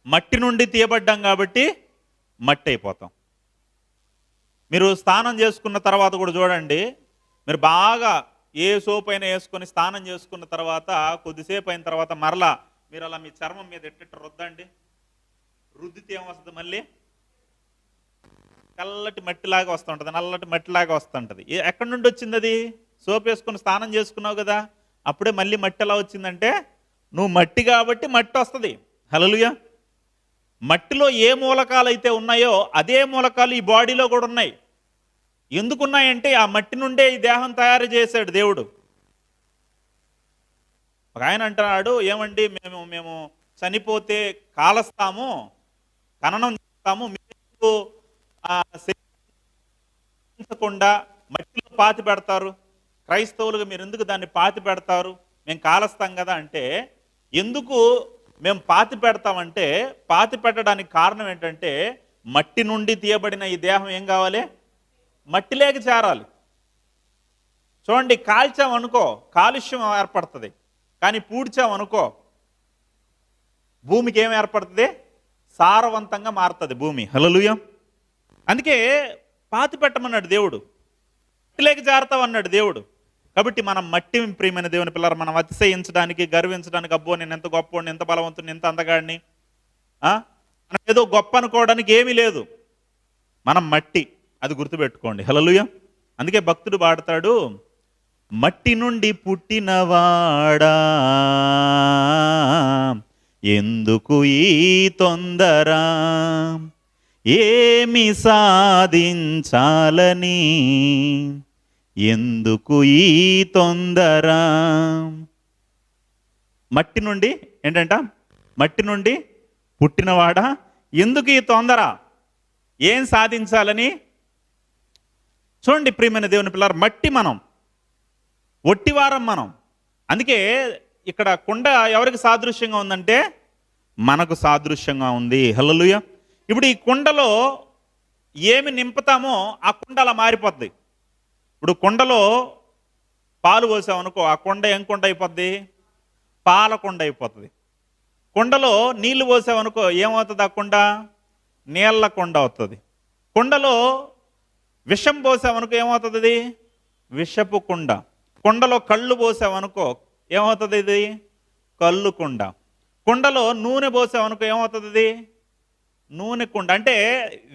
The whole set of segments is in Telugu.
మట్టి నుండి తీయబడ్డాం కాబట్టి మట్టి అయిపోతాం. మీరు స్నానం చేసుకున్న తర్వాత కూడా చూడండి, మీరు బాగా ఏ సోప్ అయినా వేసుకొని స్నానం చేసుకున్న తర్వాత కొద్దిసేపు అయిన తర్వాత మరలా మీరు అలా మీ చర్మం మీద ఎట్ట రుద్దండి, రుద్దితే ఏమొస్తుంది, మళ్ళీ తెల్లటి మట్టిలాగా వస్తుంటుంది, నల్లటి మట్టిలాగా వస్తుంటుంది. ఎక్కడి నుండి వచ్చింది అది? సోప్ వేసుకొని స్నానం చేసుకున్నావు కదా, అప్పుడే మళ్ళీ మట్టి ఎలా వచ్చిందంటే నువ్వు మట్టి కాబట్టి మట్టి వస్తుంది. హల్లెలూయా. మట్టిలో ఏ మూలకాలు అయితే ఉన్నాయో అదే మూలకాలు ఈ బాడీలో కూడా ఉన్నాయి. ఎందుకున్నాయంటే ఆ మట్టి నుండే ఈ దేహం తయారు చేశాడు దేవుడు. ఒక ఆయన అంటున్నాడు, ఏమండి మేము మేము చనిపోతే కాలస్తాము, ఖననం చేస్తాము, మీరు శరించకుండా మట్టిలో పాతి పెడతారు, క్రైస్తవులుగా మీరు ఎందుకు దాన్ని పాతి పెడతారు, మేము కాలస్తాం కదా అంటే, ఎందుకు మేము పాతి పెడతామంటే, పాతి పెట్టడానికి కారణం ఏంటంటే మట్టి నుండి తీయబడిన ఈ దేహం ఏం కావాలి? మట్టిలోకి చేరాలి. చూడండి, కాల్చామనుకో కాలుష్యం ఏర్పడుతుంది, కానీ పూడ్చామనుకో భూమికి ఏం ఏర్పడుతుంది? సారవంతంగా మారుతుంది భూమి. హల్లెలూయా. అందుకే పాతి పెట్టమన్నాడు దేవుడు, మట్టిలోకి చేరతామన్నాడు దేవుడు. కాబట్టి మనం మట్టి, ప్రియమైన దేవుని పిల్లలు, మనం అతిశయించడానికి, గర్వించడానికి, అబ్బో నేను ఎంత గొప్పవాడిని, ఎంత బలవంతుని, ఎంత అందగాడిని, మనం ఏదో గొప్ప అనుకోవడానికి ఏమీ లేదు. మనం మట్టి, అది గుర్తుపెట్టుకోండి. హల్లెలూయా. అందుకే భక్తుడు పాడతాడు, మట్టి నుండి పుట్టినవాడా ఎందుకు ఈ తొందర, ఏమి సాధించాలని ఎందుకు ఈ తొందర. మట్టి నుండి ఏంటంట? మట్టి నుండి పుట్టినవాడా ఎందుకు ఈ తొందర, ఏం సాధించాలని. చూడండి ప్రియమైన దేవుని పిల్లలు, మట్టి మనం, ఒట్టివారం మనం. అందుకే ఇక్కడ కుండ ఎవరికి సాదృశ్యంగా ఉందంటే మనకు సాదృశ్యంగా ఉంది. హల్లెలూయా. ఇప్పుడు ఈ కుండలో ఏమి నింపుతామో ఆ కుండ అలా మారిపోద్ది. ఇప్పుడు కుండలో పాలు పోసామనుకో, ఆ కుండ ఏం కుండ అయిపోద్ది? పాల కుండ అయిపోతుంది. కుండలో నీళ్లు పోసామనుకో ఏమవుతుంది? ఆ కుండ నీళ్ళ కుండ అవుతుంది. కుండలో విషం పోసామనుకో ఏమవుతుంది? అది విషపు కుండ. కుండలో కళ్ళు పోసామనుకో ఏమవుతుంది? ఇది కళ్ళు కుండ. కుండలో నూనె పోసామనుకో ఏమవుతుంది? అది నూనె కుండ. అంటే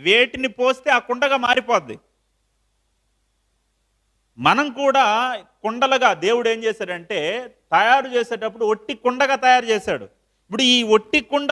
వేటిని పోస్తే ఆ కుండగా మారిపోద్ది. మనం కూడా కుండలుగా దేవుడు ఏం చేశాడంటే తయారు చేసేటప్పుడు ఒట్టి కుండగా తయారు చేశాడు. ఇప్పుడు ఈ ఒట్టి కుండ